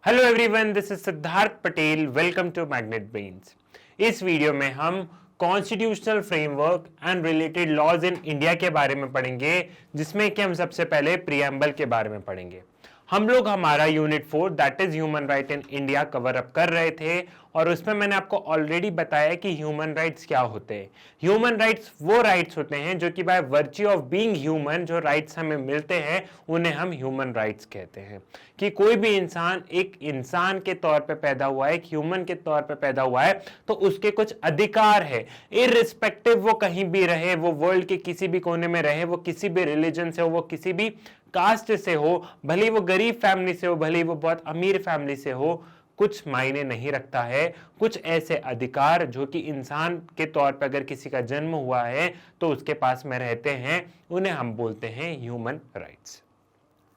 Hello everyone, this is Siddharth Patel. Welcome to Magnet Brains. इस video में हम constitutional framework and related laws in India के बारे में पढ़ेंगे, जिसमें कि हम सबसे पहले प्रीएम्बल के बारे में पढ़ेंगे। हम लोग हमारा unit 4 that is human right in India cover up कर रहे थे और उसमें मैंने आपको ऑलरेडी बताया कि ह्यूमन राइट्स क्या होते हैं। ह्यूमन राइट्स वो राइट्स होते हैं जो कि by virtue of being human जो राइट्स हमें मिलते हैं उन्हें हम ह्यूमन राइट्स कहते हैं। कि कोई भी इंसान एक इंसान के तौर पे पैदा हुआ है, एक ह्यूमन के तौर पे पैदा हुआ है, तो उसके कुछ अधिकार है, इररिस्पेक्टिव वो कहीं भी रहे, वो वर्ल्ड के किसी भी कोने में रहे, वो किसी भी रिलीजन से हो, वो किसी भी कास्ट से हो, भले वो गरीब फैमिली से हो, भले वो बहुत अमीर फैमिली से हो, कुछ मायने नहीं रखता है। कुछ ऐसे अधिकार जो कि इंसान के तौर पर अगर किसी का जन्म हुआ है तो उसके पास में रहते हैं, उन्हें हम बोलते हैं ह्यूमन राइट्स।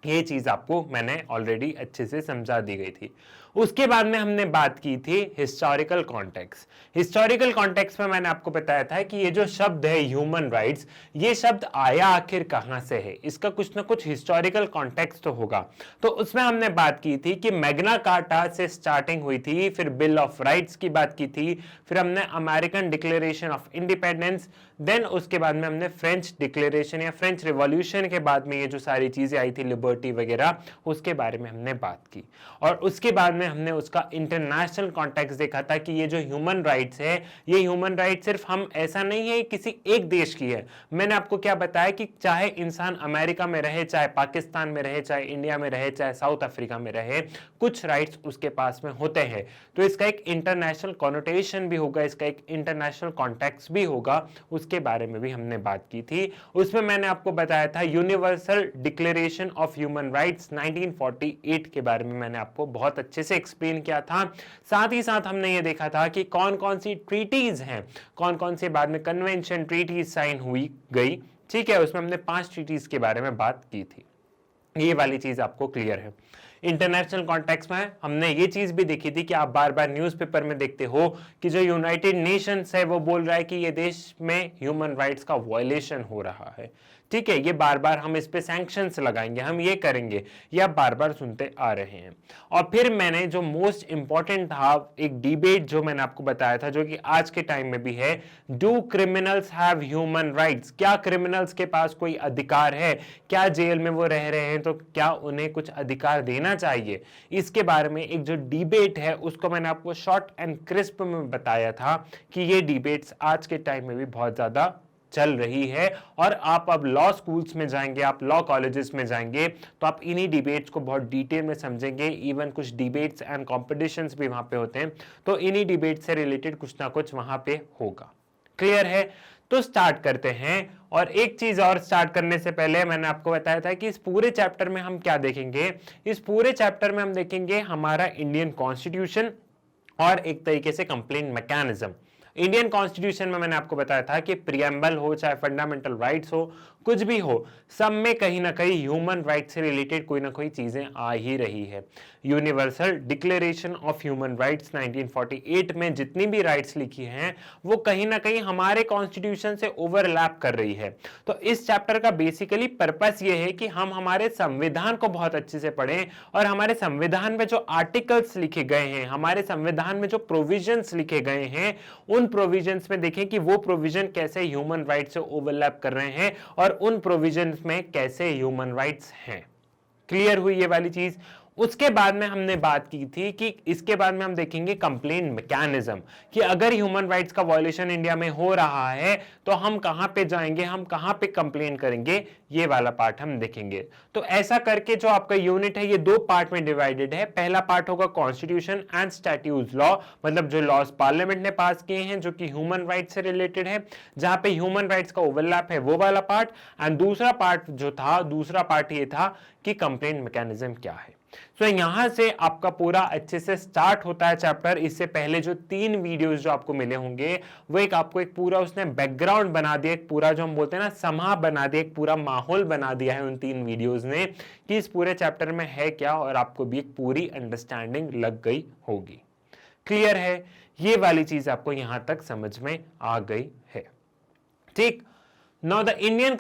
ये चीज आपको मैंने ऑलरेडी अच्छे से समझा दी गई थी। उसके बाद में हमने बात की थी हिस्टोरिकल कॉन्टेक्स्ट। हिस्टोरिकल कॉन्टेक्स्ट में मैंने आपको बताया था कि ये जो शब्द है ह्यूमन राइट्स, ये शब्द आया आखिर कहां से है, इसका कुछ ना कुछ हिस्टोरिकल कॉन्टेक्स्ट तो होगा। तो उसमें हमने बात की थी कि मैग्ना कार्टा से स्टार्टिंग हुई थी, फिर बिल ऑफ राइट्स की बात की थी, फिर हमने American Declaration of Independence, then उसके बाद में हमने फ्रेंच डिक्लेरेशन या फ्रेंच रिवॉल्यूशन के बाद में ये जो सारी चीजें आई थी लिबर्टी वगैरह, उसके बारे में हमने बात की। और उसके बाद में हमने उसका इंटरनेशनल कॉन्टेक्स्ट देखा था कि ये जो ह्यूमन राइट्स है, ये ह्यूमन राइट सिर्फ हम ऐसा नहीं है किसी एक देश की है। मैंने आपको क्या बताया कि चाहे इंसान अमेरिका में रहे, चाहे पाकिस्तान में रहे, चाहे इंडिया में रहे, चाहे साउथ अफ्रीका में रहे, कुछ राइट्स उसके पास में होते हैं। तो इसका एक इंटरनेशनल कॉनोटेशन भी होगा, इसका एक इंटरनेशनल कॉन्टेक्स्ट भी होगा, उसके बारे में भी हमने बात की थी। उसमें मैंने आपको बताया था universal declaration of human rights 1948 के बारे में मैंने आपको बहुत अच्छे से एक्सप्लेन किया था। साथ ही साथ हमने ये देखा था कि कौन कौन सी ट्रीटीज हैं, कौन कौन से बाद में कन्वेंशन ट्रीटीज साइन हुई गई। ठीक है, उसमें हमने 5 ट्रीटीज के बारे में बात की थी। ये वाली चीज आपको क्लियर है। इंटरनेशनल कॉन्टेक्स्ट में हमने ये चीज भी देखी थी कि आप बार बार न्यूज़पेपर में देखते हो कि जो यूनाइटेड नेशंस है वो बोल रहा है कि ये देश में ह्यूमन राइट्स का वायलेशन हो रहा है। ठीक है, ये बार बार हम इस पे सैंक्शंस लगाएंगे, हम ये करेंगे, ये आप बार बार सुनते आ रहे हैं। और फिर मैंने जो मोस्ट इंपॉर्टेंट था, एक डिबेट जो मैंने आपको बताया था, जो कि आज के टाइम में भी है, do criminals have human rights? क्या क्रिमिनल्स के पास कोई अधिकार है? क्या जेल में वो रह रहे हैं तो क्या उन्हें कुछ अधिकार देना चाहिए? इसके बारे में एक जो डिबेट है उसको मैंने आपको शॉर्ट एंड क्रिस्प में बताया था कि ये डिबेट्स आज के टाइम में भी बहुत ज्यादा चल रही है। और आप अब लॉ स्कूल्स में जाएंगे, आप लॉ कॉलेजेस में जाएंगे तो आप इन्हीं डिबेट्स को बहुत डिटेल में समझेंगे। इवन कुछ डिबेट्स एंड कॉम्पिटिशन्स भी वहां पे होते हैं, तो इन्हीं डिबेट से रिलेटेड कुछ ना कुछ वहां पे होगा। क्लियर है? तो स्टार्ट करते हैं। और एक चीज और स्टार्ट करने से पहले मैंने आपको बताया था कि इस पूरे चैप्टर में हम क्या देखेंगे। इस पूरे चैप्टर में हम देखेंगे हमारा इंडियन कॉन्स्टिट्यूशन और एक तरीके से कंप्लेंट मैकेनिज्म। इंडियन कॉन्स्टिट्यूशन में मैंने आपको बताया था कि प्रीएम्बल हो चाहे फंडामेंटल राइट्स हो, कुछ भी हो, सब में कहीं ना कहीं ह्यूमन राइट्स से रिलेटेड कोई ना कोई चीजें आ ही रही है। Universal declaration of human rights 1948 में जितनी भी राइट्स लिखी हैं वो कहीं ना कहीं हमारे कॉन्स्टिट्यूशन से ओवरलैप कर रही है। तो इस चैप्टर का बेसिकली पर्पस ये है कि हम हमारे संविधान को बहुत अच्छे से पढ़ें और हमारे संविधान में जो आर्टिकल्स लिखे गए हैं, हमारे संविधान में जो प्रोविजंस लिखे गए हैं, उन प्रोविजंस में देखें कि वो प्रोविजन कैसे ह्यूमन राइट्स से ओवरलैप कर रहे हैं और उन प्रोविजंस में कैसे ह्यूमन राइट्स हैं। क्लियर हुई ये वाली चीज? उसके बाद में हमने बात की थी कि इसके बाद में हम देखेंगे कंप्लेंट मैकेनिज्म, कि अगर ह्यूमन राइट्स का वायलेशन इंडिया में हो रहा है तो हम कहां पे जाएंगे, हम कहां पे कंप्लेन करेंगे, ये वाला पार्ट हम देखेंगे। तो ऐसा करके जो आपका यूनिट है ये 2 पार्ट में डिवाइडेड है। पहला पार्ट होगा कॉन्स्टिट्यूशन एंड स्टैट्यूट्स लॉ, मतलब जो लॉज पार्लियामेंट ने पास किए हैं जो कि ह्यूमन राइट्स से रिलेटेड है, जहां पे ह्यूमन राइट्स का ओवरलैप है, वो वाला पार्ट। एंड दूसरा पार्ट ये था कि कंप्लेंट मैकेनिज्म क्या है। तो यहां से आपका पूरा अच्छे से स्टार्ट होता है चैप्टर। इससे पहले जो 3 वीडियोस जो आपको मिले होंगे वो आपको एक पूरा उसने बैकग्राउंड बना दिया, एक पूरा जो हम बोलते हैं ना समा बना दिया, एक पूरा माहौल बना दिया है उन 3 वीडियोस ने कि इस पूरे चैप्टर में है क्या, और आपको भी एक पूरी अंडरस्टैंडिंग लग गई होगी। क्लियर है? ये वाली चीज आपको यहां तक समझ में आ गई है। ठीक। Now, the Indian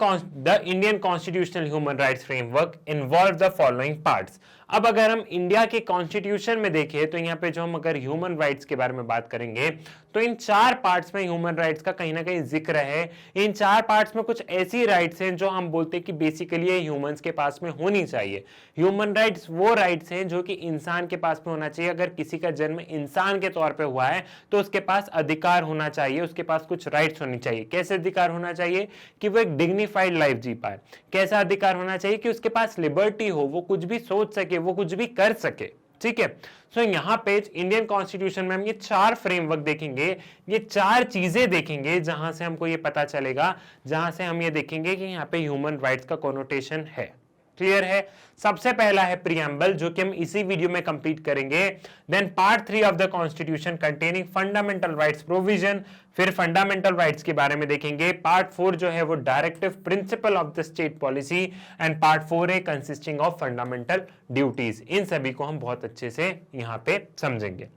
constitutional human rights framework involves the following parts. अब अगर हम इंडिया के कॉन्स्टिट्यूशन में देखें तो यहाँ पे जो हम अगर ह्यूमन राइट्स के बारे में बात करेंगे तो इन 4 पार्ट्स में ह्यूमन राइट्स का कहीं ना कहीं जिक्र है। इन 4 पार्ट्स में कुछ ऐसी राइट्स हैं जो हम बोलते हैं कि बेसिकली ये ह्यूमंस के पास में होनी चाहिए। ह्यूमन राइट्स वो राइट्स हैं जो कि इंसान के पास में होना चाहिए। अगर किसी का जन्म इंसान के तौर पे हुआ है तो उसके पास अधिकार होना चाहिए, उसके पास कुछ राइट्स होनी चाहिए। कैसे अधिकार होना चाहिए? कि वो एक डिग्निफाइड लाइफ जी पाए। कैसा अधिकार होना चाहिए? कि उसके पास लिबर्टी हो, वो कुछ भी सोच सके, वो कुछ भी कर सके। ठीक है, सो यहां पे इंडियन कॉन्स्टिट्यूशन में हम ये 4 फ्रेमवर्क देखेंगे, ये 4 चीजें देखेंगे जहां से हमको ये पता चलेगा, जहां से हम ये देखेंगे कि यहाँ पे ह्यूमन राइट्स का कोनोटेशन है। क्लियर है? सबसे पहला है प्रियम्बल, जो कि हम इसी वीडियो में कंप्लीट करेंगे। Then part 3 of the constitution containing fundamental rights provision, फिर फंडामेंटल राइट्स के बारे में देखेंगे। पार्ट 4 जो है वो directive principle of the state policy, and part 4 है कंसिस्टिंग ऑफ फंडामेंटल ड्यूटीज। इन सभी को हम बहुत अच्छे से यहां पे समझेंगे।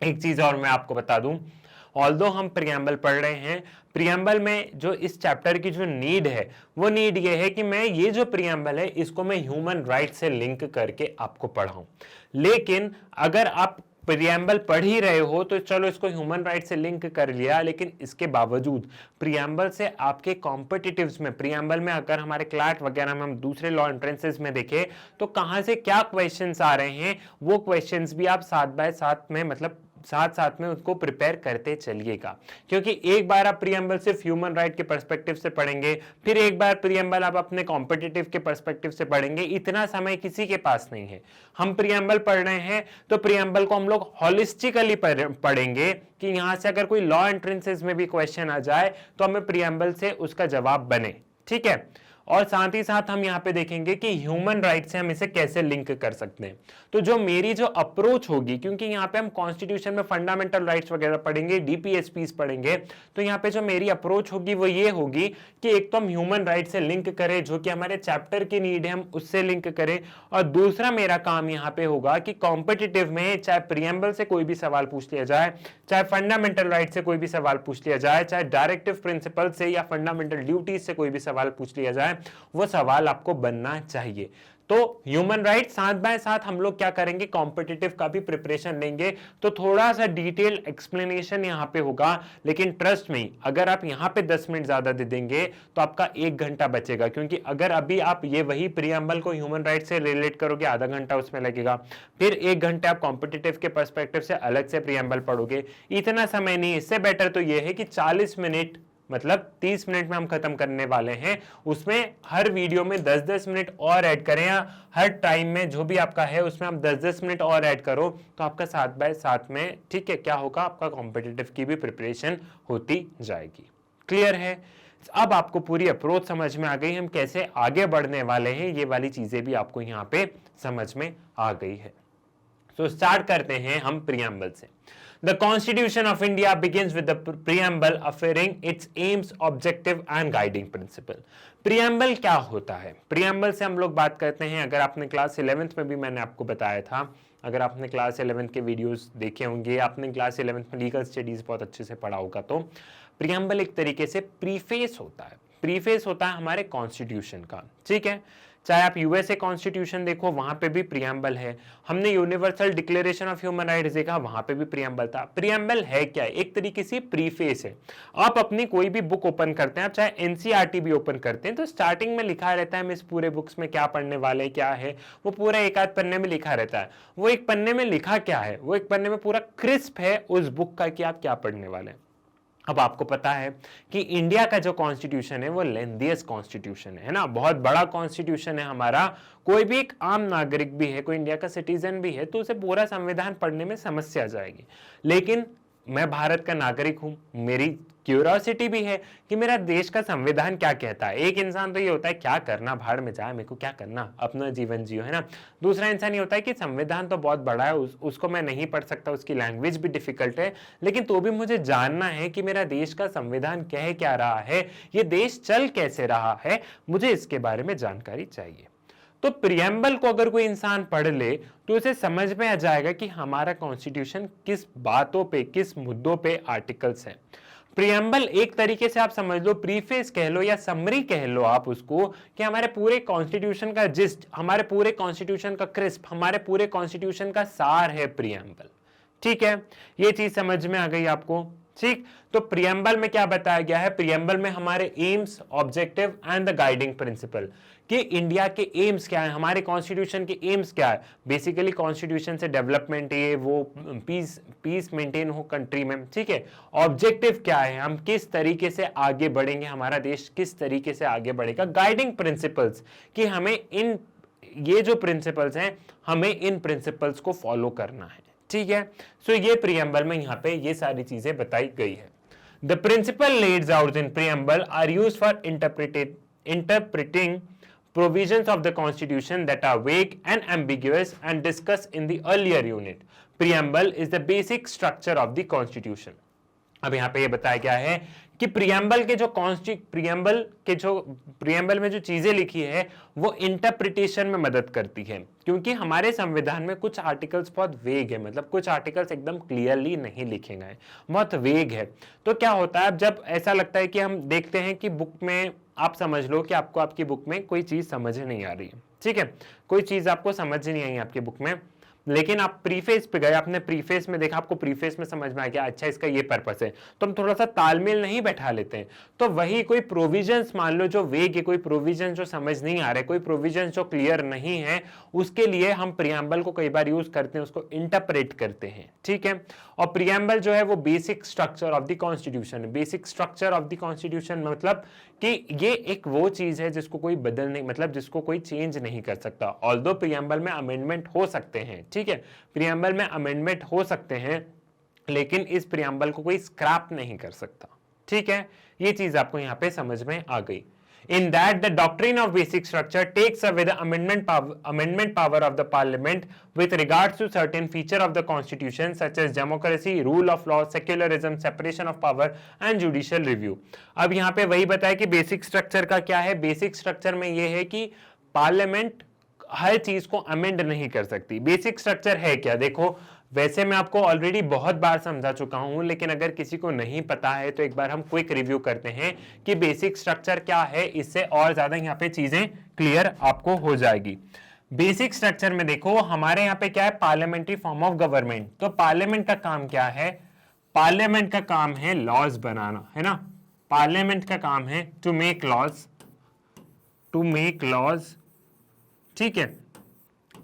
एक चीज और मैं आपको बता दूं, ऑल्दो हम प्रियम्बल पढ़ रहे हैं, प्रियम्बल में जो इस चैप्टर की जो नीड है वो नीड ये है कि मैं ये जो प्रियम्बल है इसको मैं ह्यूमन राइट से लिंक करके आपको पढ़ाऊं। लेकिन अगर आप प्रियम्बल पढ़ ही रहे हो तो चलो इसको ह्यूमन राइट से लिंक कर लिया, लेकिन इसके बावजूद प्रियम्बल से आपके कॉम्पिटिटिव्स में, प्रियम्बल में अगर हमारे क्लैट वगैरह में हम दूसरे लॉ एंट्रेंसेस में देखें तो कहां से क्या क्वेश्चंस आ रहे हैं, वो क्वेश्चंस भी आप साथ बाय साथ में, मतलब साथ साथ में उसको प्रिपेयर करते चलिएगा। क्योंकि एक बार आप प्रियम्बल सिर्फ ह्यूमन राइट के पर्सपेक्टिव से पढ़ेंगे, फिर एक बार प्रियम्बल आप अपने कॉम्पिटिटिव के पर्सपेक्टिव से पढ़ेंगे, इतना समय किसी के पास नहीं है। हम प्रियम्बल पढ़ रहे हैं तो प्रियम्बल को हम लोग हॉलिस्टिकली पढ़ेंगे कि यहां से अगर कोई लॉ एंट्रेंसेस में भी क्वेश्चन आ जाए तो हमें प्रियम्बल से उसका जवाब बने। ठीक है, और साथ ही साथ हम यहां पे देखेंगे कि ह्यूमन राइट से हम इसे कैसे लिंक कर सकते हैं। तो जो मेरी जो अप्रोच होगी, क्योंकि यहां पे हम कॉन्स्टिट्यूशन में फंडामेंटल राइट्स वगैरह पढ़ेंगे, डीपीएसपीस पढ़ेंगे, तो यहां पे जो मेरी अप्रोच होगी वो ये होगी कि एक तो हम ह्यूमन राइट से लिंक करें, जो कि हमारे चैप्टर की नीड है, हम उससे लिंक करें। और दूसरा मेरा काम यहां पे होगा कि कॉम्पिटिटिव में चाहे प्रियम्बल से कोई भी सवाल पूछ लिया जाए, चाहे फंडामेंटल राइट से कोई भी सवाल पूछ लिया जाए, चाहे डायरेक्टिव प्रिंसिपल से या फंडामेंटल ड्यूटीज से कोई भी सवाल पूछ लिया जाए, वो सवाल आपको बनना चाहिए। तो ह्यूमन राइट साथ बाय साथ हम लोग क्या करेंगे, कॉम्पिटिटिव का भी प्रिपरेशन लेंगे। तो थोड़ा सा डिटेल एक्सप्लेनेशन यहां पे होगा, लेकिन ट्रस्ट में अगर आप यहां पे 10 मिनट ज्यादा दे देंगे तो आपका 1 घंटा बचेगा। क्योंकि अगर अभी आप ये वही प्रियम्बल को ह्यूमन राइट से रिलेट करोगे, आधा घंटा उसमें लगेगा, फिर 1 घंटे आप कॉम्पिटिटिव के पर्सपेक्टिव से अलग से प्रियम्बल पढ़ोगे, इतना समय नहीं। इससे बेटर तो ये है कि 40 मिनट, मतलब 30 मिनट में हम खत्म करने वाले हैं। उसमें हर वीडियो में 10-10 मिनट और ऐड करें, या हर टाइम में जो भी आपका है उसमें आप 10-10 मिनट और ऐड करो, तो आपका साथ बाय साथ में, ठीक है, क्या होगा, आपका कॉम्पिटिटिव की भी प्रिपरेशन होती जाएगी। क्लियर है? अब आपको पूरी अप्रोच समझ में आ गई, हम कैसे आगे बढ़ने वाले हैं, ये वाली चीजें भी आपको यहाँ पे समझ में आ गई है। तो स्टार्ट करते हैं हम प्रियम्बल से। The Constitution of India begins with the preamble affirming its aims, objective and guiding principle. Preamble क्या होता है? प्रियम्बल से हम लोग बात करते हैं, अगर आपने क्लास 11th में भी मैंने आपको बताया था, अगर आपने क्लास 11th के वीडियोस देखे होंगे, आपने क्लास 11th में लीगल स्टडीज बहुत अच्छे से पढ़ा होगा, तो प्रियम्बल एक तरीके से प्रीफेस होता है। प्रीफेस होता है हमारे कॉन्स्टिट्यूशन का। ठीक है, चाहे आप यूएसए कॉन्स्टिट्यूशन देखो, वहां पे भी प्रियम्बल है। हमने universal declaration of human rights देखा, वहां पे भी प्रियम्बल था। प्रियम्बल है क्या? एक तरीके से प्रीफेस है। आप अपनी कोई भी बुक ओपन करते हैं, आप चाहे एनसीईआरटी भी ओपन करते हैं, तो स्टार्टिंग में लिखा रहता है हम इस पूरे बुक्स में क्या पढ़ने वाले, क्या है, वो पूरा एक आध पन्ने में लिखा रहता है। वो एक पन्ने में लिखा क्या है, वो एक पन्ने में पूरा क्रिस्प है उस बुक का कि आप क्या पढ़ने वाले हैं। अब आपको पता है कि इंडिया का जो कॉन्स्टिट्यूशन है वो लेंथीएस्ट कॉन्स्टिट्यूशन है ना, बहुत बड़ा कॉन्स्टिट्यूशन है हमारा। कोई भी एक आम नागरिक भी है, कोई इंडिया का सिटीजन भी है, तो उसे पूरा संविधान पढ़ने में समस्या आ जाएगी। लेकिन मैं भारत का नागरिक हूं, मेरी क्यूरियोसिटी भी है कि मेरा देश का संविधान क्या कहता है। एक इंसान तो ये होता है क्या करना, भाड़ में जाए, मेरे को क्या करना, अपना जीवन जियो, है ना। दूसरा इंसान ये होता है कि संविधान तो बहुत बड़ा है, उसको मैं नहीं पढ़ सकता, उसकी लैंग्वेज भी डिफिकल्ट है, लेकिन तो भी मुझे जानना है कि मेरा देश का संविधान कह क्या रहा है, ये देश चल कैसे रहा है, मुझे इसके बारे में जानकारी चाहिए। तो प्रियम्बल को अगर कोई इंसान पढ़ ले तो उसे समझ में आ जाएगा कि हमारा कॉन्स्टिट्यूशन किस बातों पे, किस मुद्दों पे आर्टिकल्स हैं। प्रियम्बल एक तरीके से आप समझ लो, प्रीफेस कह लो या समरी कह लो आप उसको, कि हमारे पूरे कॉन्स्टिट्यूशन का जिस्ट, हमारे पूरे कॉन्स्टिट्यूशन का क्रिस्प, हमारे पूरे कॉन्स्टिट्यूशन का सार है प्रियम्बल। ठीक है, ये चीज समझ में आ गई आपको। ठीक, तो प्रियम्बल में क्या बताया गया है? प्रियम्बल में हमारे AIIMS, objective and the guiding principal, कि इंडिया के एम्स क्या है, हमारे कॉन्स्टिट्यूशन के एम्स क्या है। बेसिकली कॉन्स्टिट्यूशन से डेवलपमेंट, ये वो पीस मेंटेन हो कंट्री में। ठीक है, ऑब्जेक्टिव क्या है, हम किस तरीके से आगे बढ़ेंगे, हमारा देश किस तरीके से आगे बढ़ेगा। गाइडिंग प्रिंसिपल्स, कि हमें इन, ये जो प्रिंसिपल्स हैं, हमें इन प्रिंसिपल्स को फॉलो करना है। ठीक है, सो ये प्रियम्बल में यहाँ पे ये सारी चीजें बताई गई है। The principle laid out in preamble are used for interpreting provisions of the constitution that are vague and ambiguous and discussed in the earlier unit. Preamble is the basic structure of the constitution. अब यहाँ पे ये बताया गया है कि preamble में जो चीजें लिखी है वो इंटरप्रिटेशन में मदद करती है, क्योंकि हमारे संविधान में कुछ आर्टिकल्स बहुत वेग है, मतलब कुछ आर्टिकल्स एकदम क्लियरली नहीं लिखे गए, बहुत वेग है। तो क्या होता है, जब ऐसा लगता है कि हम देखते हैं कि बुक में, आप समझ लो कि आपको आपकी बुक में कोई चीज समझ नहीं आ रही है, ठीक है, कोई चीज आपको समझ नहीं आई आपकी बुक में, लेकिन आप प्रीफेस पे गए, आपने प्रीफेस में देखा, आपको प्रीफेस में समझ में आ गया, अच्छा इसका ये पर्पस है, तो हम थोड़ा सा तालमेल नहीं बैठा लेते हैं। तो वही कोई प्रोविजंस मान लो जो वेग है, कोई प्रोविजन जो समझ नहीं आ रहे, कोई प्रोविजन जो क्लियर नहीं है, उसके लिए हम प्रियम्बल को कई बार यूज करते हैं, उसको इंटरप्रेट करते हैं। ठीक है, और प्रियम्बल जो है वो basic structure of the constitution, basic structure of the constitution मतलब कि ये एक वो चीज है जिसको कोई बदल नहीं, मतलब जिसको कोई चेंज नहीं कर सकता। ऑल्दो प्रियम्बल में अमेंडमेंट हो सकते हैं, ठीक है, प्रियम्बल में अमेंडमेंट हो सकते हैं, लेकिन इस प्रियम्बल को कोई स्क्रैप नहीं कर सकता। ठीक है, ये चीज आपको यहां पे समझ में आ गई। In that the doctrine of basic structure takes away the amendment power of the parliament with regards to certain feature of the constitution such as democracy, rule of law, secularism, separation of power and judicial review. अब यहाँ पे वही बताया कि basic structure का क्या है। Basic structure में ये है कि पार्लियामेंट हर चीज को अमेंड नहीं कर सकती। बेसिक स्ट्रक्चर है क्या, देखो वैसे मैं आपको ऑलरेडी बहुत बार समझा चुका हूं, लेकिन अगर किसी को नहीं पता है तो एक बार हम क्विक रिव्यू करते हैं कि बेसिक स्ट्रक्चर क्या है, इससे और ज्यादा यहाँ पे चीजें क्लियर आपको हो जाएगी। बेसिक स्ट्रक्चर में देखो हमारे यहाँ पे क्या है, पार्लियामेंट्री फॉर्म ऑफ गवर्नमेंट। तो पार्लियामेंट का काम क्या है, पार्लियामेंट का काम है लॉज बनाना, है ना, पार्लियामेंट का काम है टू मेक लॉज, ठीक है,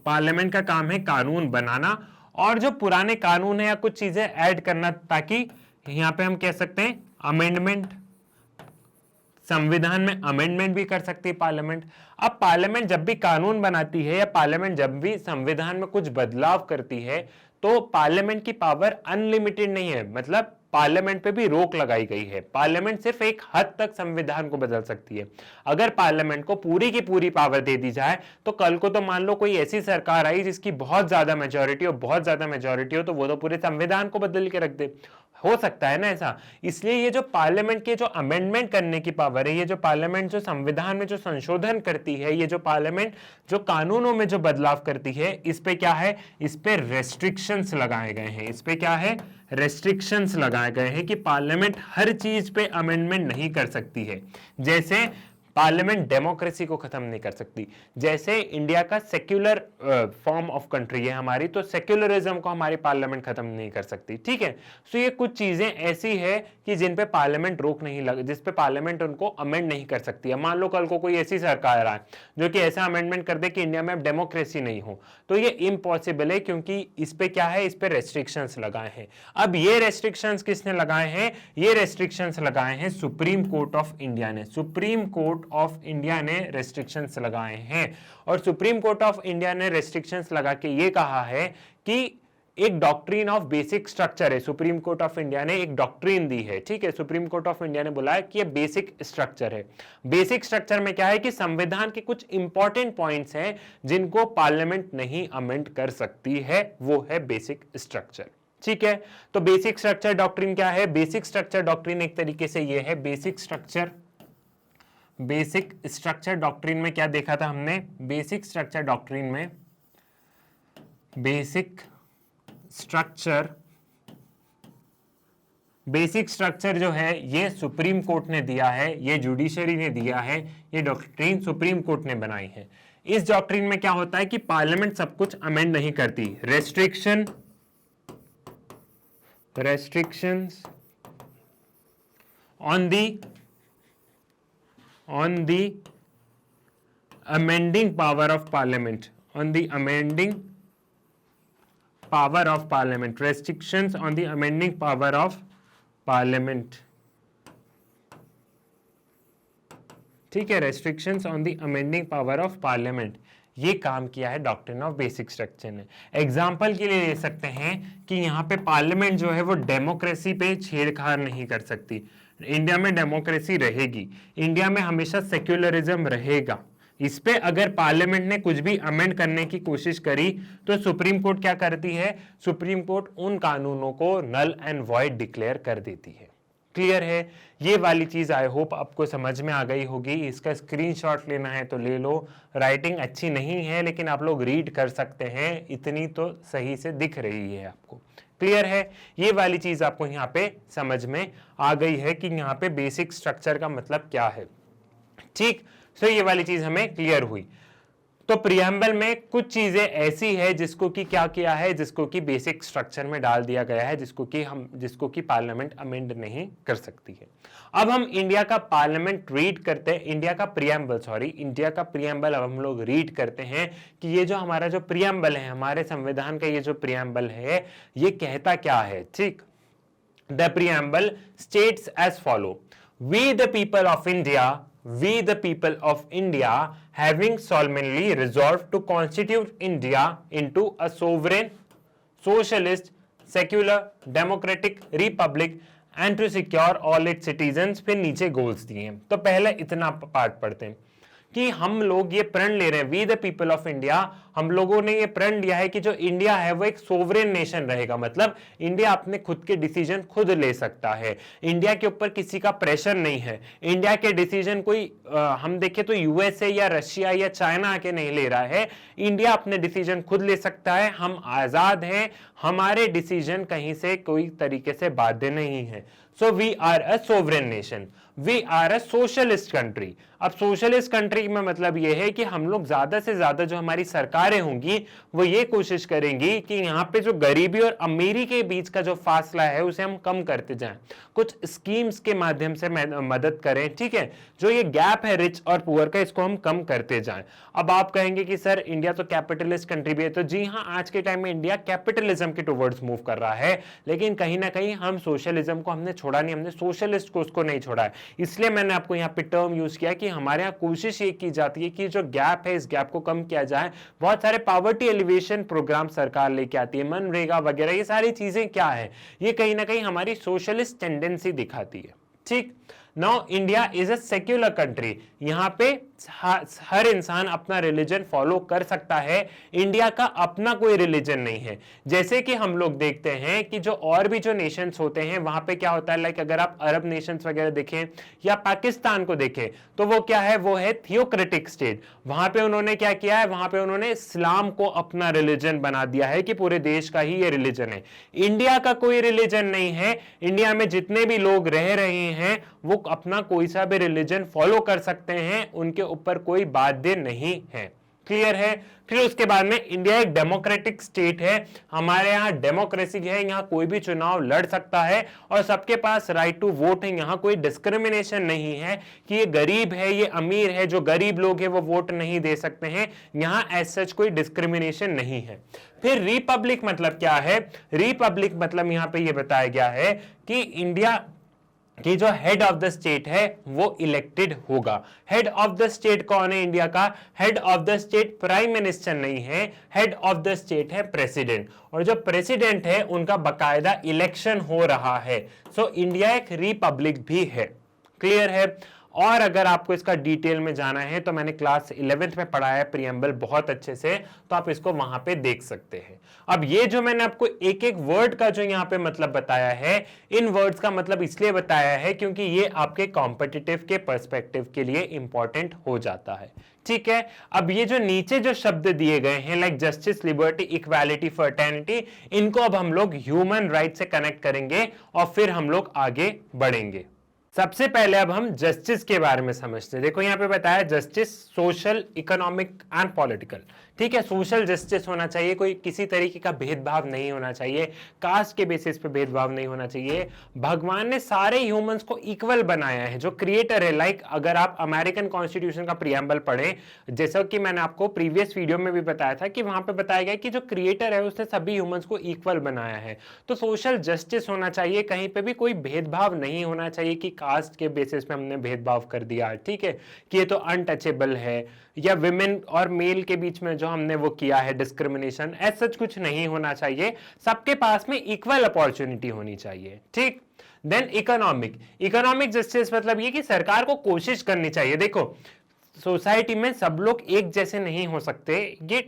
पार्लियामेंट का काम है कानून बनाना, और जो पुराने कानून है या कुछ चीजें ऐड करना, ताकि यहां पे हम कह सकते हैं अमेंडमेंट, संविधान में अमेंडमेंट भी कर सकती है पार्लियामेंट। अब पार्लियामेंट जब भी कानून बनाती है या पार्लियामेंट जब भी संविधान में कुछ बदलाव करती है, तो पार्लियामेंट की पावर अनलिमिटेड नहीं है, मतलब पार्लियामेंट पे भी रोक लगाई गई है। पार्लियामेंट सिर्फ एक हद तक संविधान को बदल सकती है। अगर पार्लियामेंट को पूरी की पूरी पावर दे दी जाए तो कल को तो मान लो कोई ऐसी सरकार आई जिसकी बहुत ज्यादा मेजोरिटी हो, तो वो तो पूरे संविधान को बदल के रख दे, हो सकता है ना ऐसा। इसलिए ये जो पार्लियामेंट के जो अमेंडमेंट करने की पावर है, ये जो पार्लियामेंट जो संविधान में जो संशोधन करती है, ये जो पार्लियामेंट जो कानूनों में जो बदलाव करती है, इस पे क्या है, इस पे रेस्ट्रिक्शंस लगाए गए हैं। इस पे क्या है, रेस्ट्रिक्शंस लगाए गए हैं कि पार्लियामेंट हर चीज पे अमेंडमेंट नहीं कर सकती है। जैसे पार्लियामेंट डेमोक्रेसी को खत्म नहीं कर सकती, जैसे इंडिया का सेक्युलर फॉर्म ऑफ कंट्री है हमारी, तो सेक्युलरिज्म को हमारी पार्लियामेंट खत्म नहीं कर सकती। ठीक है, सो ये कुछ चीजें ऐसी है कि जिन पे पार्लियामेंट रोक नहीं लग, जिस पे पार्लियामेंट उनको अमेंड नहीं कर सकती है। मान लो कल को कोई ऐसी सरकार आए जो कि ऐसा अमेंडमेंट कर दे कि इंडिया में अब डेमोक्रेसी नहीं हो, तो ये इम्पॉसिबल है, क्योंकि इस पे क्या है, इस पे रेस्ट्रिक्शंस लगाए हैं। अब ये रेस्ट्रिक्शंस किसने लगाए हैं, ये रेस्ट्रिक्शंस लगाए हैं सुप्रीम कोर्ट ऑफ इंडिया ने। सुप्रीम कोर्ट ऑफ इंडिया ने रेस्ट्रिक्शंस लगाए हैं, और सुप्रीम कोर्ट ऑफ इंडिया ने रेस्ट्रिक्शंस लगा के ये कहा है कि एक डॉक्ट्रिन ऑफ बेसिक स्ट्रक्चर है। सुप्रीम कोर्ट ऑफ इंडिया ने एक डॉक्ट्रिन दी है, ठीक है, सुप्रीम कोर्ट ऑफ इंडिया ने बोला है कि ये बेसिक स्ट्रक्चर है। बेसिक स्ट्रक्चर में क्या है कि संविधान के कुछ इंपॉर्टेंट पॉइंट्स हैं जिनको पार्लियामेंट नहीं अमेंड कर सकती है, वो है बेसिक स्ट्रक्चर। ठीक है, तो बेसिक स्ट्रक्चर डॉक्ट्रिन क्या है, बेसिक स्ट्रक्चर डॉक्ट्रिन एक तरीके से ये है, बेसिक स्ट्रक्चर डॉक्ट्रिन में क्या देखा था हमने, बेसिक स्ट्रक्चर डॉक्ट्रिन में, बेसिक स्ट्रक्चर बेसिक स्ट्रक्चर जो है ये सुप्रीम कोर्ट ने दिया है, ये जुडिशरी ने दिया है, ये डॉक्ट्रिन सुप्रीम कोर्ट ने बनाई है। इस डॉक्ट्रिन में क्या होता है कि पार्लियामेंट सब कुछ अमेंड नहीं करती। Restrictions on the amending power of parliament, on the amending power of parliament, restrictions on the amending power of parliament, ठीक है, restrictions on the amending power of parliament, ये काम किया है डॉक्ट्रिन ऑफ बेसिक स्ट्रक्चर ने। Example के लिए ले सकते हैं कि यहाँ पे पार्लियामेंट जो है वो डेमोक्रेसी पे छेड़छाड़ नहीं कर सकती। इंडिया में डेमोक्रेसी रहेगी, इंडिया में हमेशा सेक्युलरिज्म रहेगा। इस पे अगर पार्लियामेंट ने कुछ भी अमेंड करने की कोशिश करी तो सुप्रीम कोर्ट क्या करती है, सुप्रीम कोर्ट उन कानूनों को नल एंड वॉइड डिक्लेयर कर देती है। क्लियर है? ये वाली चीज आई होप आपको समझ में आ गई होगी। इसका स्क्रीनशॉट लेना है तो ले लो। राइटिंग अच्छी नहीं है लेकिन आप लोग रीड कर सकते हैं, इतनी तो सही से दिख रही है आपको। क्लियर है? ये वाली चीज आपको यहाँ पे समझ में आ गई है कि यहाँ पे बेसिक स्ट्रक्चर का मतलब क्या है। ठीक, सो ये वाली चीज हमें क्लियर हुई। तो प्रियम्बल में कुछ चीजें ऐसी है जिसको कि क्या किया है, जिसको कि बेसिक स्ट्रक्चर में डाल दिया गया है, जिसको कि पार्लियामेंट अमेंड नहीं कर सकती है। अब हम इंडिया का पार्लियामेंट रीड करते हैं, इंडिया का प्रियम्बल अब हम लोग रीड करते हैं कि ये जो हमारा जो प्रियम्बल है, हमारे संविधान का ये जो प्रियम्बल है, ये कहता क्या है। ठीक, the preamble states as follow, we the people of India, we the people of India, having solemnly resolved to constitute India into a sovereign, socialist, secular, democratic republic and to secure all its citizens, फिर नीचे goals दिए हैं। तो पहले इतना part पढ़ते हैं कि हम लोग ये प्रण ले रहे हैं, we the people of India, हम लोगों ने ये प्रण लिया है कि जो इंडिया है वो एक सोवरेन नेशन रहेगा। मतलब इंडिया अपने खुद के डिसीजन खुद ले सकता है, इंडिया के ऊपर किसी का प्रेशर नहीं है। इंडिया के डिसीजन कोई हम देखें तो यूएसए या रशिया या चाइना आके नहीं ले रहा है, इंडिया अपने डिसीजन खुद ले सकता है। हम आजाद हैं, हमारे डिसीजन कहीं से कोई तरीके से बाध्य नहीं है। So we are a sovereign nation, we are a socialist country. अब सोशलिस्ट कंट्री में मतलब यह है कि हम लोग ज्यादा से ज्यादा जो हमारी सरकारें होंगी वो ये कोशिश करेंगी कि यहाँ पे जो गरीबी और अमीरी के बीच का जो फासला है उसे हम कम करते जाएं, कुछ स्कीम्स के माध्यम से मदद करें। ठीक है, जो ये गैप है रिच और पुअर का, इसको हम कम करते जाएं। अब आप कहेंगे कि सर इंडिया तो कैपिटलिस्ट कंट्री भी है, तो जी हाँ, आज के टाइम में इंडिया कैपिटलिज्म के टुवर्ड्स मूव कर रहा है, लेकिन कहीं ना कहीं हम सोशलिज्म को हमने छोड़ा नहीं, हमने सोशलिस्ट को उसको नहीं छोड़ा है। इसलिए मैंने आपको यहाँ पे टर्म यूज किया कि हमारे यहाँ कोशिश ये की जाती है कि जो गैप है इस गैप को कम किया जाए। बहुत सारे पॉवर्टी एलिवेशन प्रोग्राम सरकार लेके आती है, मनरेगा वगैरह, ये सारी चीजें क्या है, ये कहीं ना कहीं हमारी सोशलिस्ट टेंडेंसी दिखाती है। ठीक, now India is a secular country, यहाँ पे हर इंसान अपना रिलीजन फॉलो कर सकता है, इंडिया का अपना कोई रिलीजन नहीं है। जैसे कि हम लोग देखते हैं कि जो और भी जो नेशंस होते हैं वहां पे क्या होता है, लाइक अगर आप अरब नेशंस वगैरह देखें या पाकिस्तान को देखें तो वो क्या है, वो है थियोक्रेटिक स्टेट। वहां पे उन्होंने क्या किया है, वहां पे उन्होंने इस्लाम को अपना रिलीजन बना दिया है कि पूरे देश का ही ये रिलीजन है। इंडिया का कोई रिलीजन नहीं है, इंडिया में जितने भी लोग रह रहे हैं वो अपना कोई सा भी रिलीजन फॉलो कर सकते हैं, उनके ऊपर कोई बाध्य नहीं है। क्लियर है? फिर उसके बाद में इंडिया एक डेमोक्रेटिक स्टेट है, हमारे यहाँ डेमोक्रेसी है, यहाँ कोई भी चुनाव लड़ सकता है और सबके पास राइट टू वोट है। यहाँ कोई डिस्क्रिमिनेशन नहीं है कि ये गरीब है ये अमीर है, जो गरीब लोग हैं वो वोट नहीं दे सकते हैं, यहाँ एज सच कोई डिस्क्रिमिनेशन नहीं है। फिर रिपब्लिक मतलब क्या है, रिपब्लिक मतलब यहाँ पे ये बताया गया है कि इंडिया कि जो हेड ऑफ द स्टेट है वो इलेक्टेड होगा। हेड ऑफ द स्टेट कौन है इंडिया का, head of the state prime minister नहीं है, हेड ऑफ द स्टेट है प्रेसिडेंट, और जो प्रेसिडेंट है उनका बकायदा इलेक्शन हो रहा है। सो इंडिया एक रिपब्लिक भी है। क्लियर है? और अगर आपको इसका डिटेल में जाना है तो मैंने क्लास 11th में पढ़ाया है प्रीएम्बल बहुत अच्छे से, तो आप इसको वहां पे देख सकते हैं। अब ये जो मैंने आपको एक एक वर्ड का जो यहाँ पे मतलब बताया है, इन वर्ड्स का मतलब इसलिए बताया है क्योंकि ये आपके कॉम्पिटिटिव के पर्सपेक्टिव के लिए इंपॉर्टेंट हो जाता है। ठीक है, अब ये जो नीचे जो शब्द दिए गए हैं like justice, liberty, equality, fraternity, इनको अब हम लोग ह्यूमन राइट से कनेक्ट करेंगे और फिर हम लोग आगे बढ़ेंगे। सबसे पहले अब हम जस्टिस के बारे में समझते हैं। देखो यहाँ पे बताया justice social, economic and political. ठीक है, सोशल जस्टिस होना चाहिए, कोई किसी तरीके का भेदभाव नहीं होना चाहिए, कास्ट के बेसिस पे भेदभाव नहीं होना चाहिए। भगवान ने सारे ह्यूमंस को इक्वल बनाया है, जो क्रिएटर है। लाइक अगर आप अमेरिकन कॉन्स्टिट्यूशन का प्रीएम्बल पढ़ें, जैसा कि मैंने आपको प्रीवियस वीडियो में भी बताया था कि वहां पे बताया गया कि जो क्रिएटर है उसने सभी ह्यूमंस को इक्वल बनाया है। तो सोशल जस्टिस होना चाहिए, कहीं पे भी कोई भेदभाव नहीं होना चाहिए कि कास्ट के बेसिस पे हमने भेदभाव कर दिया, ठीक है, कि ये तो अनटचेबल है, या विमेन और मेल के बीच में जो हमने वो किया है डिस्क्रिमिनेशन, ऐसा कुछ नहीं होना चाहिए। सबके पास में इक्वल अपॉर्चुनिटी होनी चाहिए। ठीक, देन इकोनॉमिक जस्टिस मतलब ये कि सरकार को कोशिश करनी चाहिए। देखो सोसाइटी में सब लोग एक जैसे नहीं हो सकते, ये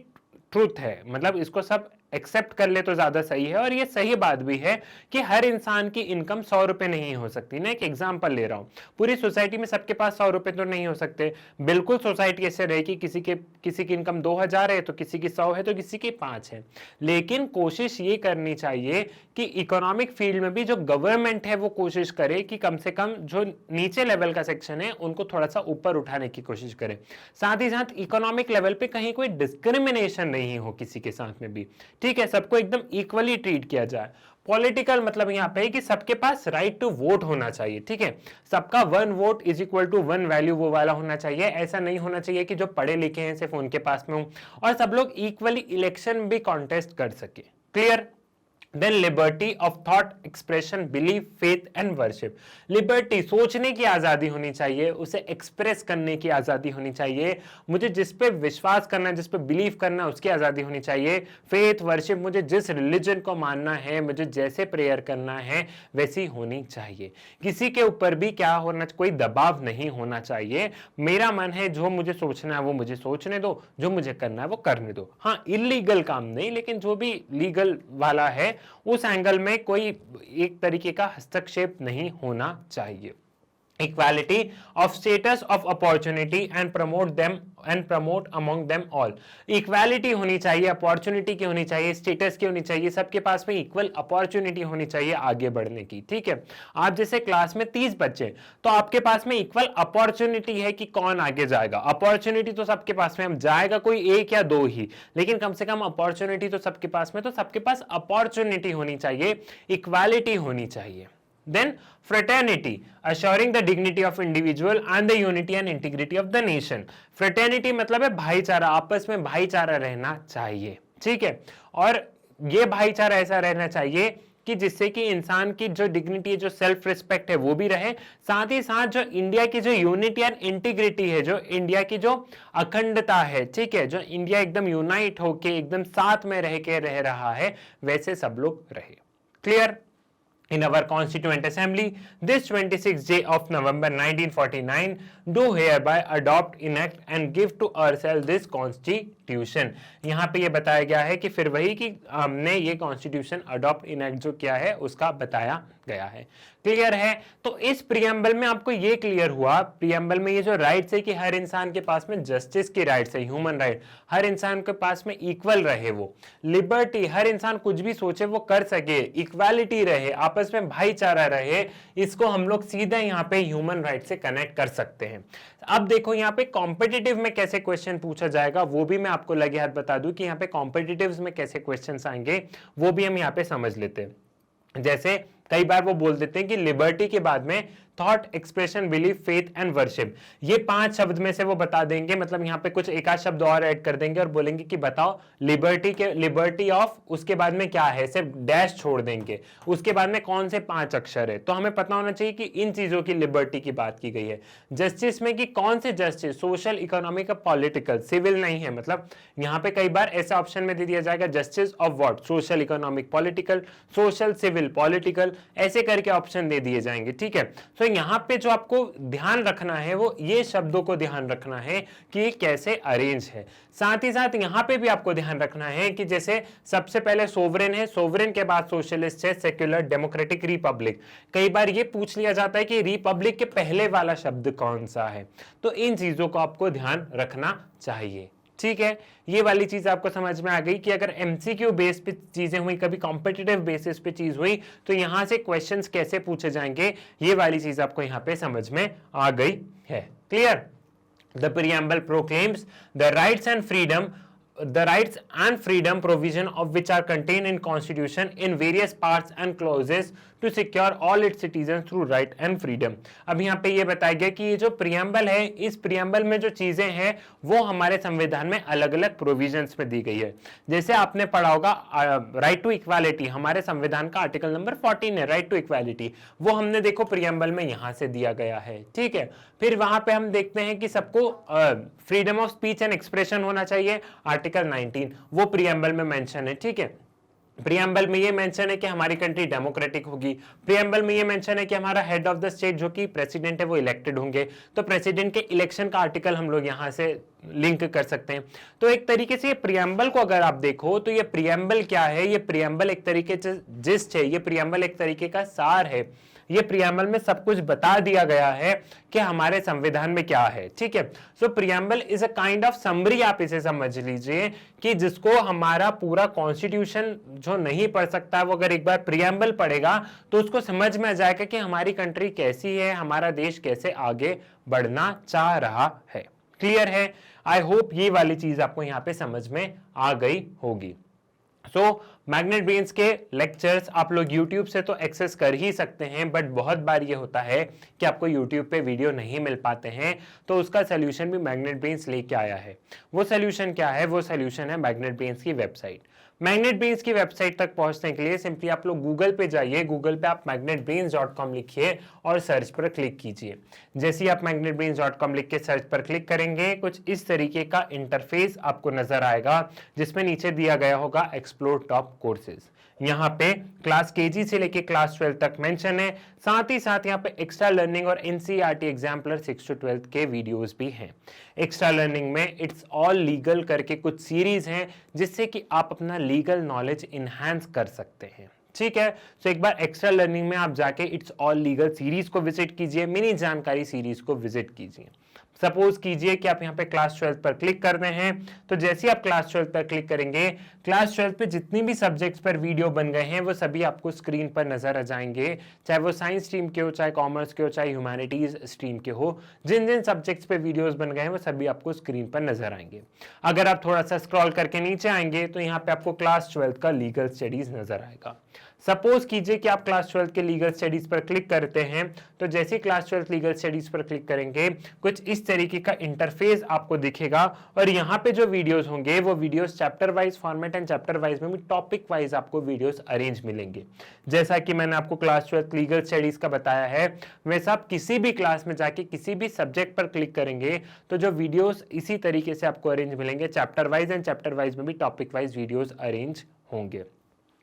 ट्रूथ है, मतलब इसको सब एक्सेप्ट कर ले तो ज्यादा सही है। और ये सही बात भी है कि हर इंसान की इनकम 100 रुपए नहीं हो सकती ना। एक एग्जांपल ले रहा हूं, पूरी सोसाइटी में सबके पास 100 रुपए तो नहीं हो सकते। बिल्कुल सोसाइटी ऐसे रहे कि किसी की इनकम 2000 है तो किसी की 100 है तो किसी की 5 है। लेकिन कोशिश ये करनी चाहिए कि इकोनॉमिक फील्ड में भी जो गवर्नमेंट है वो कोशिश करे कि कम से कम जो नीचे लेवल का सेक्शन है उनको थोड़ा सा ऊपर उठाने की कोशिश करे। साथ ही साथ इकोनॉमिक लेवल पे कहीं कोई डिस्क्रिमिनेशन नहीं हो किसी के साथ में भी। ठीक है, सबको एकदम इक्वली ट्रीट किया जाए। पॉलिटिकल मतलब यहां पे है कि सबके पास राइट टू वोट होना चाहिए। ठीक है, सबका 1 vote is equal to 1 value, वो वाला होना चाहिए। ऐसा नहीं होना चाहिए कि जो पढ़े लिखे हैं सिर्फ उनके पास में हो, और सब लोग इक्वली इलेक्शन भी कॉन्टेस्ट कर सके। Clear? Then liberty of thought, expression, belief, faith and worship. Liberty, सोचने की आजादी होनी चाहिए, उसे एक्सप्रेस करने की आजादी होनी चाहिए, मुझे जिस पे विश्वास करना है, जिस पे बिलीव करना है उसकी आजादी होनी चाहिए। फेथ, वर्शिप, मुझे जिस रिलीजन को मानना है, मुझे जैसे प्रेयर करना है वैसी होनी चाहिए। किसी के ऊपर भी क्या होना, कोई दबाव नहीं होना चाहिए। मेरा मन है, जो मुझे सोचना है वो मुझे सोचने दो, जो मुझे करना है वो करने दो। हाँ, इलीगल काम नहीं, लेकिन जो भी लीगल वाला है उस एंगल में कोई एक तरीके का हस्तक्षेप नहीं होना चाहिए। Equality of status of opportunity and promote among them all. Equality होनी चाहिए, अपॉर्चुनिटी की होनी चाहिए, स्टेटस की होनी चाहिए, सबके पास में इक्वल अपॉर्चुनिटी होनी चाहिए आगे बढ़ने की। ठीक है, आप जैसे क्लास में 30 बच्चे, तो आपके पास में इक्वल अपॉर्चुनिटी है कि कौन आगे जाएगा। अपॉर्चुनिटी तो सबके पास में, हम जाएगा कोई एक या दो ही, लेकिन कम से कम अपॉर्चुनिटी तो सबके पास में, तो सबके पास अपॉर्चुनिटी होनी चाहिए, इक्वालिटी होनी चाहिए। Then fraternity, assuring the dignity of individual and the unity and integrity of the nation. Fraternity मतलब है भाईचारा, आपस में भाईचारा रहना चाहिए। ठीक है, और ये भाईचारा ऐसा रहना चाहिए कि जिससे कि इंसान की जो डिग्निटी, जो सेल्फ रिस्पेक्ट है वो भी रहे, साथ ही साथ जो इंडिया की जो यूनिटी एंड इंटीग्रिटी है, जो इंडिया की जो अखंडता है, ठीक है, जो इंडिया एकदम यूनाइट होके एकदम साथ में रह के रह रहा है, वैसे सब लोग रहे। Clear? In our Constituent Assembly, this 26th day of November 1949, do hereby adopt, enact and give to ourselves this Constitution. यहाँ पे ये बताया गया है कि फिर वही कि हमने ये Constitution adopt, enact जो किया है उसका बताया गया है। क्लियर है? तो इस प्रियम्बल में आपको ये क्लियर हुआ, प्रियम्बल में ये जो राइट्स है कि हर इंसान के पास में जस्टिस की राइट्स है, ह्यूमन राइट, हर इंसान के पास में इक्वल रहे वो, लिबर्टी, हर इंसान कुछ भी सोचे वो कर सके, इक्वालिटी रहे, आपस में भाईचारा रहे, इसको हम लोग सीधा यहाँ पे ह्यूमन राइट से कनेक्ट कर सकते हैं। अब देखो यहाँ पे कॉम्पिटिटिव में कैसे क्वेश्चन पूछा जाएगा वो भी मैं आपको लगे हाथ बता दूं कि यहाँ पे कॉम्पिटिटिव्स में कैसे क्वेश्चन आएंगे वो भी हम यहाँ पे समझ लेते हैं। जैसे कई बार वो बोल देते हैं कि लिबर्टी के बाद में thought, expression, belief, faith and worship, ये 5 शब्द में से वो बता देंगे, मतलब यहाँ पे कुछ एक आध शब्द और ऐड कर देंगे और बोलेंगे कि बताओ लिबर्टी ऑफ, उसके बाद में क्या है, सिर्फ डैश छोड़ देंगे, उसके बाद में कौन से 5 अक्षर है। तो हमें पता होना चाहिए कि इन चीजों की लिबर्टी की बात की गई है। जस्टिस में कि कौन से justice, social, economic, political, civil नहीं है, मतलब यहाँ पे कई बार ऐसा ऑप्शन में दे दिया जाएगा justice of what, social, economic, political, social, civil, political, ऐसे करके ऑप्शन दे दिए जाएंगे, ठीक है। तो यहाँ पे जो आपको ध्यान रखना है वो ये शब्दों को ध्यान रखना है कि ये कैसे अरेंज है। साथ ही साथ यहाँ पे भी आपको ध्यान रखना है कि जैसे सबसे पहले सोवरेन है, सोवरेन के बाद सोशलिस्ट है, सेक्युलर, डेमोक्रेटिक, रिपब्लिक। कई बार ये पूछ लिया जाता है कि रिपब्लिक के पहले वाला शब्द कौन सा है, तो इन चीजों को आपको ध्यान रखना चाहिए, ठीक है। ये वाली चीज आपको समझ में आ गई कि अगर एमसीक्यू बेस पे चीजें हुई, कभी कॉम्पिटिटिव बेसिस पे चीज हुई, तो यहां से क्वेश्चंस कैसे पूछे जाएंगे, ये वाली चीज आपको यहां पे समझ में आ गई है। Clear? The preamble proclaims the rights and freedom provision of which are contained in Constitution in various parts and clauses to secure all its citizens through right and freedom। अब यहाँ पे ये बताया गया कि ये जो प्रियम्बल है, इस प्रियम्बल में जो चीजें हैं वो हमारे संविधान में अलग अलग प्रोविजंस में दी गई है। जैसे आपने पढ़ा होगा राइट टू इक्वालिटी, हमारे संविधान का आर्टिकल नंबर 14 है, राइट टू इक्वालिटी, वो हमने देखो प्रियम्बल में यहां से दिया गया है, ठीक है। फिर वहां पे हम देखते हैं कि सबको freedom of speech and expression होना चाहिए, आर्टिकल 19, वो प्रियम्बल में मेंशन है, ठीक है। प्रियम्बल में ये मेंशन है कि हमारी कंट्री डेमोक्रेटिक होगी, प्रियम्बल में ये मेंशन है कि हमारा हेड ऑफ द स्टेट जो कि प्रेसिडेंट है वो इलेक्टेड होंगे, तो प्रेसिडेंट के इलेक्शन का आर्टिकल हम लोग यहां से लिंक कर सकते हैं। तो एक तरीके से ये प्रियम्बल को अगर आप देखो तो ये प्रियम्बल क्या है, ये प्रियम्बल एक तरीके से जिस्ट है, ये प्रियम्बल एक तरीके का सार है, ये प्रियम्बल में सब कुछ बता दिया गया है कि हमारे संविधान में क्या है, ठीक है। So preamble is a kind of summary, आप इसे समझ लीजिए कि जिसको हमारा पूरा कॉन्स्टिट्यूशन जो नहीं पढ़ सकता वो अगर एक बार प्रियम्बल पढ़ेगा तो उसको समझ में आ जाएगा कि हमारी कंट्री कैसी है, हमारा देश कैसे आगे बढ़ना चाह रहा है। क्लियर है? आई होप ये वाली चीज आपको यहाँ पे समझ में आ गई होगी। सो मैग्नेट ब्रेन्स के लेक्चर्स आप लोग YouTube से तो एक्सेस कर ही सकते हैं, बट बहुत बार ये होता है कि आपको YouTube पे वीडियो नहीं मिल पाते हैं, तो उसका सोल्यूशन भी मैग्नेट ब्रेन्स लेके आया है। वो सोल्यूशन क्या है? वो सोल्यूशन है मैग्नेट ब्रेन्स की वेबसाइट। मैग्नेट ब्रेन्स की वेबसाइट तक पहुंचने के लिए सिंपली आप लोग गूगल पे जाइए, गूगल पे आप magnetbrains.com लिखिए और सर्च पर क्लिक कीजिए। जैसे ही आप magnetbrains.com लिख के सर्च पर क्लिक करेंगे, कुछ इस तरीके का इंटरफेस आपको नजर आएगा, जिसमें नीचे दिया गया होगा एक्सप्लोर टॉप कोर्सेज। यहाँ पे क्लास केजी से लेके क्लास 12 तक मेंशन है, साथ ही साथ यहाँ पे एक्स्ट्रा लर्निंग और एनसीईआरटी एग्जाम्पलर 6 to 12 के वीडियोस भी हैं। एक्स्ट्रा लर्निंग में इट्स ऑल लीगल करके कुछ सीरीज हैं, जिससे कि आप अपना लीगल नॉलेज इनहैंस कर सकते हैं, ठीक है। तो एक बार एक्स्ट्रा लर्निंग में आप जाके इट्स ऑल लीगल सीरीज को विजिट कीजिए, मिनी जानकारी सीरीज को विजिट कीजिए। सपोज कीजिए कि आप यहाँ पे क्लास 12 पर क्लिक कर रहे हैं, तो जैसे ही आप क्लास 12 पर क्लिक करेंगे, क्लास 12 पे जितनी भी सब्जेक्ट्स पर वीडियो बन गए हैं वो सभी आपको स्क्रीन पर नजर आ जाएंगे, चाहे वो साइंस स्ट्रीम के हो, चाहे कॉमर्स के हो, चाहे ह्यूमैनिटीज स्ट्रीम के हो। जिन जिन सब्जेक्ट्स पे वीडियोस बन गए हैं वो सभी आपको स्क्रीन पर नजर आएंगे। अगर आप थोड़ा सा स्क्रॉल करके नीचे आएंगे तो यहाँ पे आपको क्लास 12 का लीगल स्टडीज नजर आएगा। सपोज कीजिए कि आप क्लास 12 के लीगल स्टडीज पर क्लिक करते हैं, तो जैसे क्लास 12 लीगल स्टडीज पर क्लिक करेंगे, कुछ इस तरीके का इंटरफेस आपको दिखेगा, और यहाँ पे जो वीडियोस होंगे वो videos chapter wise format and chapter wise में भी टॉपिक वाइज आपको वीडियोस अरेंज मिलेंगे। जैसा कि मैंने आपको क्लास 12 लीगल स्टडीज का बताया है, वैसा आप किसी भी क्लास में जाके किसी भी सब्जेक्ट पर क्लिक करेंगे तो जो वीडियोस इसी तरीके से आपको अरेंज मिलेंगे, chapter wise and chapter wise में भी टॉपिक वाइज वीडियोस अरेंज होंगे।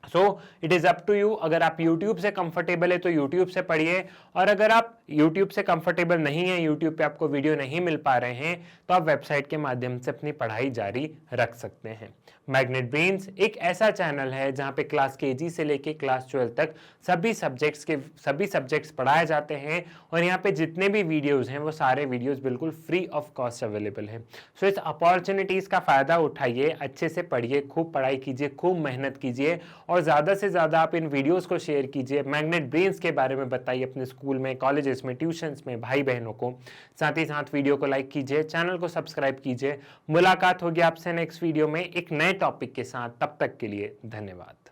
So it is up to you. अगर आप YouTube से कंफर्टेबल है तो YouTube से पढ़िए, और अगर आप YouTube से कंफर्टेबल नहीं है, YouTube पे आपको वीडियो नहीं मिल पा रहे हैं, तो आप वेबसाइट के माध्यम से अपनी पढ़ाई जारी रख सकते हैं। मैग्नेट ब्रेन्स एक ऐसा चैनल है जहां पे क्लास केजी से लेके क्लास 12 तक सभी सब्जेक्ट्स पढ़ाए जाते हैं, और यहाँ पे जितने भी वीडियोस हैं वो सारे वीडियोस बिल्कुल फ्री ऑफ कॉस्ट अवेलेबल हैं। सो इस अपॉर्चुनिटीज का फायदा उठाइए, अच्छे से पढ़िए, खूब पढ़ाई कीजिए, खूब मेहनत कीजिए, और ज़्यादा से ज़्यादा आप इन वीडियोस को शेयर कीजिए। मैग्नेट ब्रेन्स के बारे में बताइए अपने स्कूल में, कॉलेजेस में, ट्यूशंस में भाई बहनों को। साथ ही साथ वीडियो को लाइक कीजिए, चैनल को सब्सक्राइब कीजिए। मुलाकात होगी आपसे नेक्स्ट वीडियो में एक नए टॉपिक के साथ। तब तक के लिए धन्यवाद।